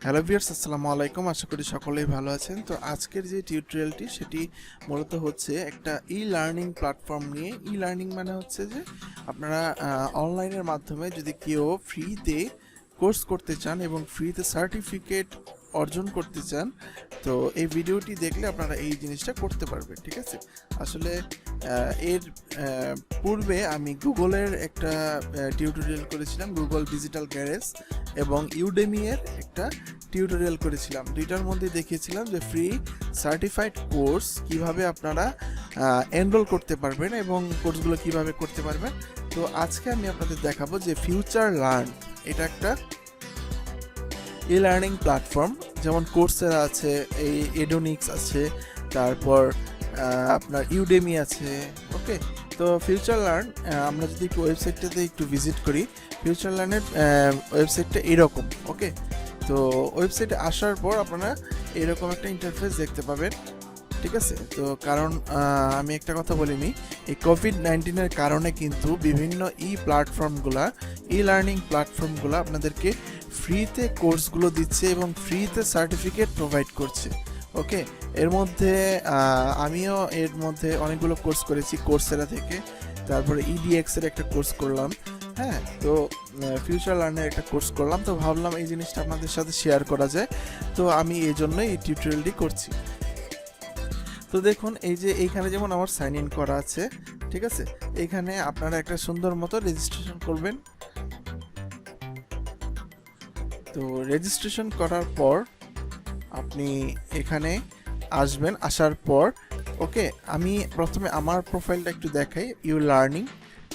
Hello viewers, আসসালামু আলাইকুম। আশা করি সকলেই ভালো আছেন। তো আজকের যে টিউটোরিয়ালটি সেটি মূলত হচ্ছে একটা ই-লার্নিং প্ল্যাটফর্ম নিয়ে। ই-লার্নিং মানে হচ্ছে যে আপনারা অনলাইনের মাধ্যমে যদি কেউ ফ্রিতে কোর্স করতে চান এবং ফ্রিতে সার্টিফিকেট অর্জন করতে চান, তো এই ভিডিওটি দেখলে আপনারা এই জিনিসটা করতে পারবেন। ঠিক আছে, আসলে এর পূর্বে আমি গুগলের একটা টিউটোরিয়াল করেছিলাম, গুগল ডিজিটাল গ্যারেজ, এবং ইউডেমি এর একটা টিউটোরিয়াল করেছিলাম। দুইটার মধ্যে দেখিয়েছিলাম যে ফ্রি সার্টিফাইড কোর্স কিভাবে আপনারা এনরোল করতে পারবেন এবং কোর্সগুলো কিভাবে করতে পারবেন। তো আজকে আমি আপনাদের দেখাবো যে ফিউচার লার্ন, এটা একটা ই লার্নিং প্ল্যাটফর্ম। যেমন কোর্সেরা আছে, এই এডুনিক্স আছে, তারপর আপনার ইউডেমি আছে। ওকে, তো ফিউচার লার্ন, আমরা যদি একটু ওয়েবসাইটটাতে একটু ভিজিট করি, ফিউচার লার্নের ওয়েবসাইটটা এরকম। ওকে, তো ওয়েবসাইটে আসার পর আপনারা এরকম একটা ইন্টারফেস দেখতে পাবেন। ঠিক আছে, তো কারণ আমি একটা কথা বলিনি, এই কোভিড-19-এর কারণে কিন্তু বিভিন্ন ই লার্নিং প্ল্যাটফর্মগুলো আপনাদেরকে ফ্রিতে কোর্সগুলো দিচ্ছে এবং ফ্রিতে সার্টিফিকেট প্রোভাইড করছে। ওকে, এর মধ্যে আমিও এর মধ্যে অনেকগুলো কোর্স করেছি কোর্সেরা থেকে, তারপরে edx-এর একটা কোর্স করলাম। হ্যাঁ, তো ফিউচার লার্নের একটা কোর্স করলাম, তো ভাবলাম এই জিনিসটা আপনাদের সাথে শেয়ার করা যায়, তো আমি এই জন্যই এই টিউটোরিয়ালটি করছি। তো দেখুন, এই যে এইখানে যেমন আমার সাইন ইন করা আছে, ঠিক আছে, এইখানে আপনারা একটা সুন্দর মতো রেজিস্ট্রেশন করবেন। তো রেজিস্ট্রেশন করার পর আপনি এখানে আসবেন। আসার পর ওকে, আমি প্রথমে আমার প্রোফাইলটা একটু দেখাই, ইউ লার্নিং।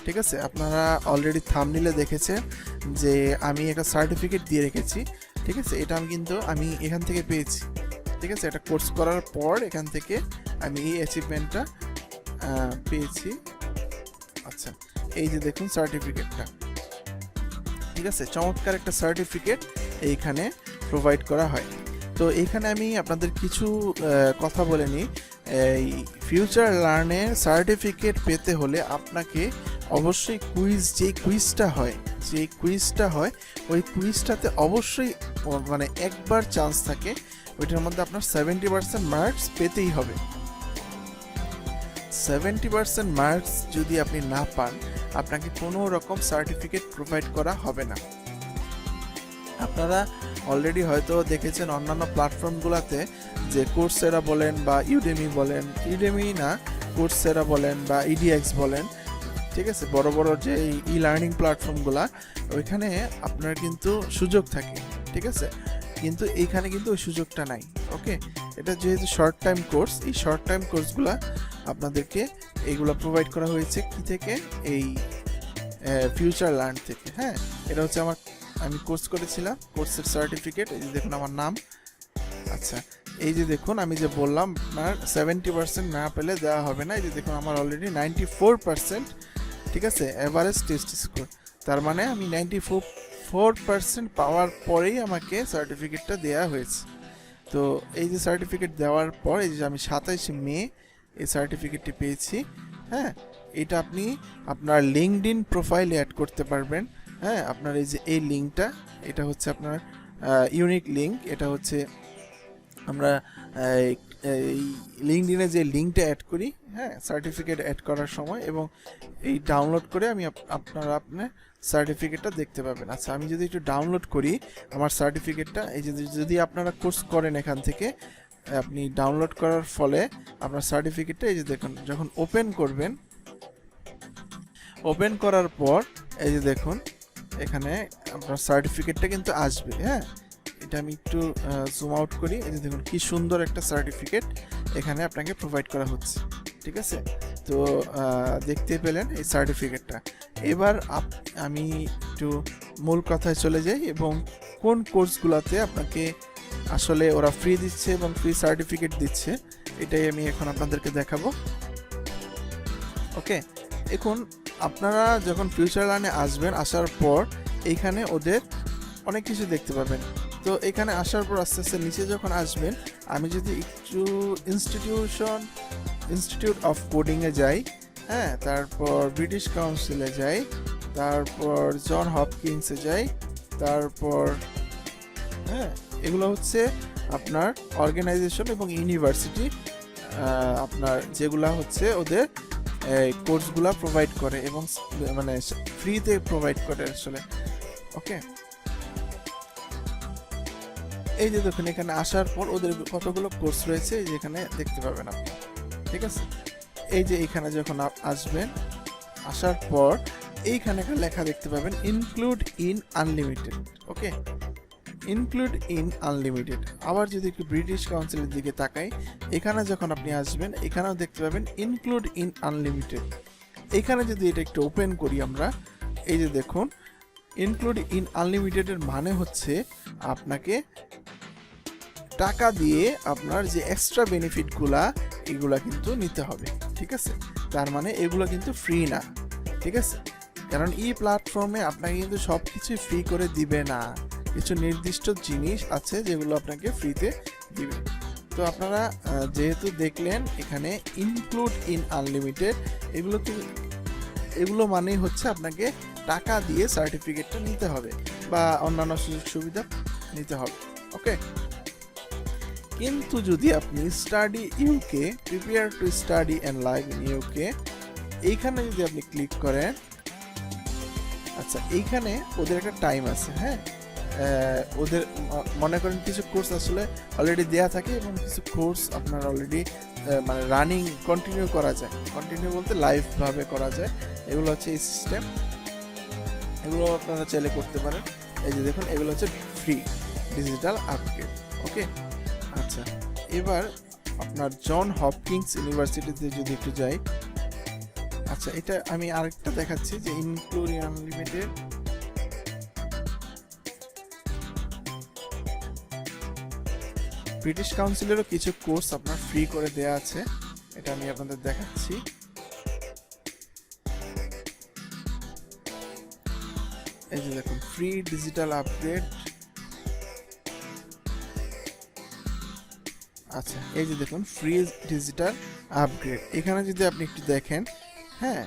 ঠিক আছে, আপনারা অলরেডি থাম্বনেইলে দেখেছেন যে আমি একটা সার্টিফিকেট দিয়ে রেখেছি। ঠিক আছে, এটা আমি এখান থেকে পেয়েছি। ঠিক আছে, এটা কোর্স করার পর এখান থেকে আমি এই অ্যাচিভমেন্টটা পেয়েছি। আচ্ছা, এই যে দেখুন সার্টিফিকেটটা। ঠিক আছে, চমৎকার একটা সার্টিফিকেট এইখানে প্রোভাইড করা হয়। তো এইখানে আমি আপনাদের কিছু কথা বলে নিই। এই ফিউচার লার্নের সার্টিফিকেট পেতে হলে আপনাকে অবশ্যই যে কুইজটা হয় ওই কুইজটাতে অবশ্যই মানে একবার চান্স থাকে, ওইটার মধ্যে আপনার 70% মার্কস পেতেই হবে। 70% মার্কস যদি আপনি না পান, আপনাকে কোনো রকম সার্টিফিকেট প্রোভাইড করা হবে না। আপনারা অলরেডি হয়তো দেখেছেন অন্যান্য প্ল্যাটফর্মগুলোতে যে কোর্সেরা বলেন বা ইউডেমি বলেন বা edx বলেন, ঠিক আছে, বড় বড় যে ই লার্নিং প্ল্যাটফর্মগুলো, ওইখানে আপনার কিন্তু সুযোগ থাকে। ঠিক আছে, কিন্তু এইখানে কিন্তু ওই সুযোগটা নাই। ওকে, এটা যেহেতু শর্ট টাইম কোর্স, এই শর্ট টাইম কোর্সগুলো আপনাদেরকে এইগুলো প্রোভাইড করা হয়েছে কি থেকে, এই ফিউচার লার্ন থেকে। হ্যাঁ, এটা হচ্ছে আমি কোর্স করেছিলাম, কোর্সের সার্টিফিকেট। এই যে দেখুন আমার নাম। আচ্ছা, এই যে দেখুন আমি যে বললাম আপনার 70% না পেলে দেওয়া হবে না। এই যে দেখুন আমার অলরেডি 94%, ঠিক আছে, এভারেজ টেস্ট স্কোর। তার মানে আমি 94% পাওয়ার পরেই আমাকে সার্টিফিকেটটা দেওয়া হয়েছে। তো এই যে সার্টিফিকেট দেওয়ার পর, এই যে আমি 27 মে এই সার্টিফিকেটটি পেয়েছি। হ্যাঁ, এটা আপনি আপনার লিঙ্কডইন প্রোফাইলে অ্যাড করতে পারবেন। হ্যাঁ, আপনার এই যে এই লিঙ্কটা, এটা হচ্ছে আপনার ইউনিক লিঙ্ক। এটা হচ্ছে আমরা এই লিঙ্কডইনে যে লিঙ্কটা অ্যাড করি, হ্যাঁ, সার্টিফিকেট অ্যাড করার সময়, এবং এই ডাউনলোড করে আপনার সার্টিফিকেটটা দেখতে পাবেন। আচ্ছা, আমি যদি একটু ডাউনলোড করি আমার সার্টিফিকেটটা, এই যে যদি আপনারা কোর্স করেন এখান থেকে, আপনি ডাউনলোড করার ফলে আপনার সার্টিফিকেটটা, এই যে দেখুন, যখন ওপেন করবেন, ওপেন করার পর এই যে দেখুন এখানে আপনার সার্টিফিকেটটা কিন্তু আসবে। হ্যাঁ, এটা আমি একটু জুম আউট করি। এই যে দেখুন কি সুন্দর একটা সার্টিফিকেট এখানে আপনাকে প্রোভাইড করা হচ্ছে। ঠিক আছে, তো দেখতে পেলেন এই সার্টিফিকেটটা। এবার আমি একটু মূল কথায় চলে যাই, এবং কোন কোর্সগুলোতে আপনাকে আসলে ওরা ফ্রি দিচ্ছে এবং ফ্রি সার্টিফিকেট দিচ্ছে, এটাই আমি এখন আপনাদেরকে দেখাবো। ওকে, এখন আপনারা যখন ফিউচার লার্নে আসবেন, আসার পর এইখানে ওদের অনেক কিছু দেখতে পাবেন। তো এখানে আসার পর আস্তে আস্তে নিচে যখন আসবেন, আমি যদি একটু ইনস্টিটিউট অফ কোডিংয়ে যাই, হ্যাঁ, তারপর ব্রিটিশ কাউন্সিলে যাই, তারপর জন হপকিন্সে যাই, তারপর হ্যাঁ এগুলো হচ্ছে আপনার অর্গানাইজেশন এবং ইউনিভার্সিটি আপনার যেগুলা হচ্ছে ওদের কোর্সগুলা প্রোভাইড করে এবং মানে ফ্রিতে প্রোভাইড করে আসলে। ওকে, এই যে দেখুন এখানে আসার পর ওদের কতগুলো কোর্স রয়েছে যেখানে দেখতে পাবেন আপনি। ঠিক আছে, এই যে এইখানে যখন আসবেন, আসার পর এইখানে লেখা দেখতে পাবেন include in unlimited. Okay, include in unlimited. আবার যদি একটু ব্রিটিশ কাউন্সিলের দিকে তাকাই, এখানে যখন আপনি আসবেন এখানেও দেখতে পাবেন ইনক্লুড ইন আনলিমিটেড। এখানে যদি এটা একটু ওপেন করি আমরা, এই যে দেখুন ইনক্লুড ইন আনলিমিটেডের মানে হচ্ছে আপনাকে টাকা দিয়ে আপনার যে এক্সট্রা বেনিফিটগুলা এগুলা কিন্তু নিতে হবে। ঠিক আছে, তার মানে এগুলো কিন্তু ফ্রি না। ঠিক আছে, কারণ এই প্ল্যাটফর্মে আপনাকে কিন্তু সব কিছুই ফ্রি করে দিবে না, কিছু নির্দিষ্ট জিনিস আছে যেগুলো আপনাকে ফ্রিতে দিবে। তো আপনারা যেহেতু দেখলেন এখানে ইনক্লুড ইন আনলিমিটেড, এগুলো মানেই হচ্ছে আপনাকে টাকা দিয়ে সার্টিফিকেটটা নিতে হবে বা অন্যান্য সুযোগ সুবিধা নিতে হবে। ওকে, কিন্তু যদি আপনি study UK, prepare to study and live in UK, এইখানে যদি আপনি ক্লিক করেন, আচ্ছা এইখানে ওদের একটা টাইম আছে। হ্যাঁ, ওদের মনে করেন কিছু কোর্স আসলে অলরেডি দেয়া থাকে এবং কিছু কোর্স আপনার অলরেডি মানে রানিং কন্টিনিউ করা যায়, কন্টিনিউ বলতে লাইভ ভাবে করা যায়। এগুলো হচ্ছে এই সিস্টেম, এগুলো আপনারা চাইলে করতে পারেন। এই যে দেখুন এগুলো হচ্ছে ফ্রি ডিজিটাল আপগ্রেড। ওকে, আচ্ছা এবার আপনার জন হপকিন্স ইউনিভার্সিটিতে যদি একটু যাই, আচ্ছা এটা আমি আরেকটা দেখাচ্ছি যে ইনক্লুড ইন আনলিমিটেড। ব্রিটিশ কাউন্সিলেরও কিছু কোর্স আপনার ফ্রি করে দেয়া আছে, এটা আমি আপনাদের দেখাচ্ছি। এই যে দেখুন ফ্রি ডিজিটাল আপগ্রেড। আচ্ছা এই যে দেখুন ফ্রি ডিজিটাল আপগ্রেড, এখানে যদি আপনি একটু দেখেন, হ্যাঁ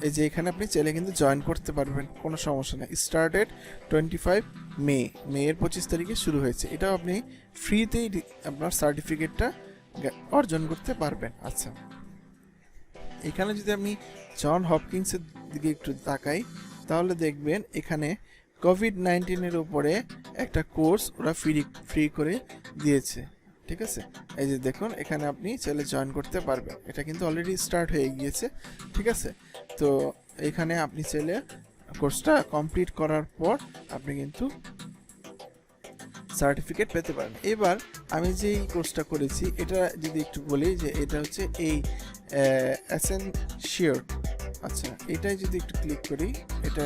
এই যে এখানে আপনি চাইলে কিন্তু জয়েন করতে পারবেন, কোনো সমস্যা নেই। স্টার্টেড 25 মেয়ের 25 তারিখে শুরু হয়েছে, এটাও আপনি ফ্রিতেই আপনার সার্টিফিকেটটা অর্জন করতে পারবেন। আচ্ছা এখানে যদি আমি জন হপকিন্সের দিকে একটু তাকাই, তাহলে দেখবেন এখানে কোভিড-19 উপরে একটা কোর্স ওরা ফ্রি করে দিয়েছে। ঠিক আছে, এই যে দেখুন এখানে আপনি চাইলে জয়েন করতে পারবেন, এটা কিন্তু অলরেডি স্টার্ট হয়ে গিয়েছে। ঠিক আছে, তো এখানে আপনি চাইলে কোর্সটা কমপ্লিট করার পর আপনি কিন্তু সার্টিফিকেট পেতে পারেন। এবার আমি যেই কোর্সটা করেছি এটা যদি একটু বলি যে এটা হচ্ছে এই এসেনশিয়াল। আচ্ছা এটাই যদি একটু ক্লিক করি, এটা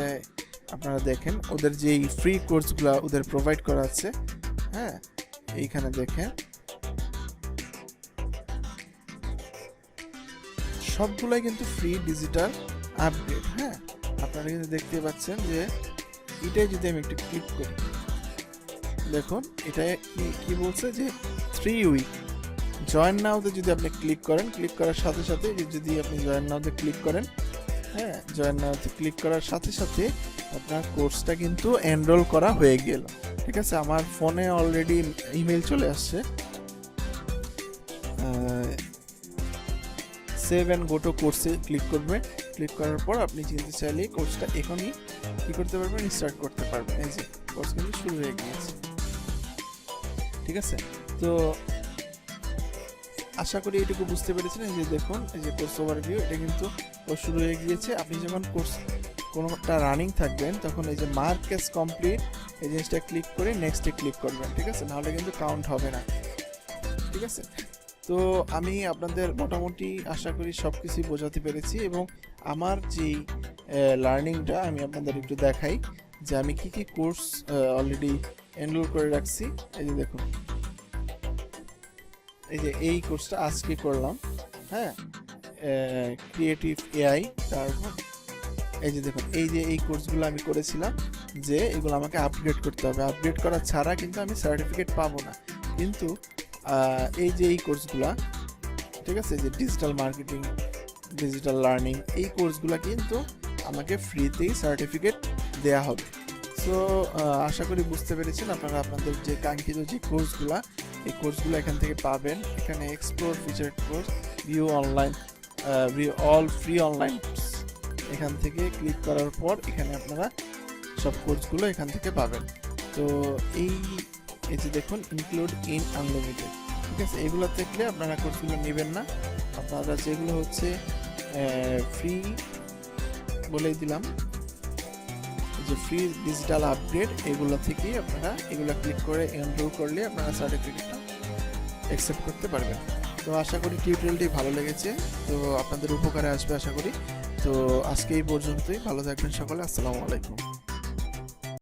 আপনারা দেখেন ওদের যেই ফ্রি কোর্সগুলো ওদের প্রোভাইড করা আছে। হ্যাঁ এইখানে দেখেন সবগুলাই কিন্তু ফ্রি ডিজিটাল আপগ্রেড। হ্যাঁ আপনারা কিন্তু দেখতে পাচ্ছেন যে এটাই যদি আমি একটু ক্লিক করি, দেখুন এটা কি বলছে যে 3 উইক জয়েন নাওতে যদি আপনি ক্লিক করেন, ক্লিক করার সাথে সাথে যদি আপনি জয়েন নাওতে ক্লিক করেন, হ্যাঁ জয়েন নাওতে ক্লিক করার সাথে সাথে আপনার কোর্সটা কিন্তু এনরোল করা হয়ে গেল। ঠিক আছে, আমার ফোনে অলরেডি ইমেল চলে আসছে। সেভ অ্যান্ড গো টু কোর্সে ক্লিক করবেন, ক্লিক করার পর আপনি কিন্তু চাইলে কোর্সটা এখনই কি করতে পারবেন, স্টার্ট করতে পারবেন। এই যে কোর্স কিন্তু শুরু হয়ে গিয়েছে। ঠিক আছে, তো আশা করি এটুকু বুঝতে পেরেছেন। এই যে দেখুন এই যে কোর্স ওভারভিউ, এটা কিন্তু শুরু হয়ে গিয়েছে। আপনি যখন কোর্স কোনোটা রানিং থাকবেন তখন এই যে মার্ক অ্যাজ কমপ্লিট এই জিনিসটা ক্লিক করে নেক্সটে ক্লিক করবেন। ঠিক আছে, নাহলে কিন্তু কাউন্ট হবে না। ঠিক আছে, তো আমি আপনাদের মোটামুটি আশা করি সব কিছুই বোঝাতে পেরেছি এবং আমার যেই লার্নিংটা আমি আপনাদের একটু দেখাই যে আমি কি কি কোর্স অলরেডি এনরোল করে রাখছি। এই যে দেখুন এই যে এই কোর্সটা আজকে করলাম। হ্যাঁ ক্রিয়েটিভ এআই, তারপর এই যে দেখুন এই যে এই কোর্সগুলো আমি করেছিলাম যে এগুলো আমাকে আপগ্রেড করতে হবে, আপগ্রেড করা ছাড়া কিন্তু আমি সার্টিফিকেট পাবো না। কিন্তু এই যে এই কোর্সগুলা, ঠিক আছে, যে ডিজিটাল মার্কেটিং, ডিজিটাল লার্নিং, এই কোর্সগুলো কিন্তু আমাকে ফ্রিতেই সার্টিফিকেট দেয়া হবে। সো আশা করি বুঝতে পেরেছেন আপনারা আপনাদের যে কাঙ্ক্ষিত যে কোর্সগুলো, এই কোর্সগুলো এখান থেকে পাবেন। এখানে explore featured course, view online, all free online, এখান থেকে ক্লিক করার পর এখানে আপনারা সব কোর্সগুলো এখান থেকে পাবেন। তো এই যে দেখুন ইনক্লুড ইন আনলিমিটেড, ঠিক আছে, এগুলো দেখলে আপনারা কোর্সগুলো নেবেন না। আপনারা যেগুলো হচ্ছে ফ্রি বলেই দিলাম, যে ফ্রি ডিজিটাল আপগ্রেড, এগুলো থেকেই আপনারা এগুলো ক্লিক করে এনরোল করলে আপনারা সার্টিফিকেটটা অ্যাকসেপ্ট করতে পারবেন। তো আশা করি টিউটোরিয়ালটি ভালো লেগেছে, তো আপনাদের উপকারে আসবে আশা করি। তো আজকে এই পর্যন্তই, ভালো থাকবেন সকলে, আসসালামু আলাইকুম।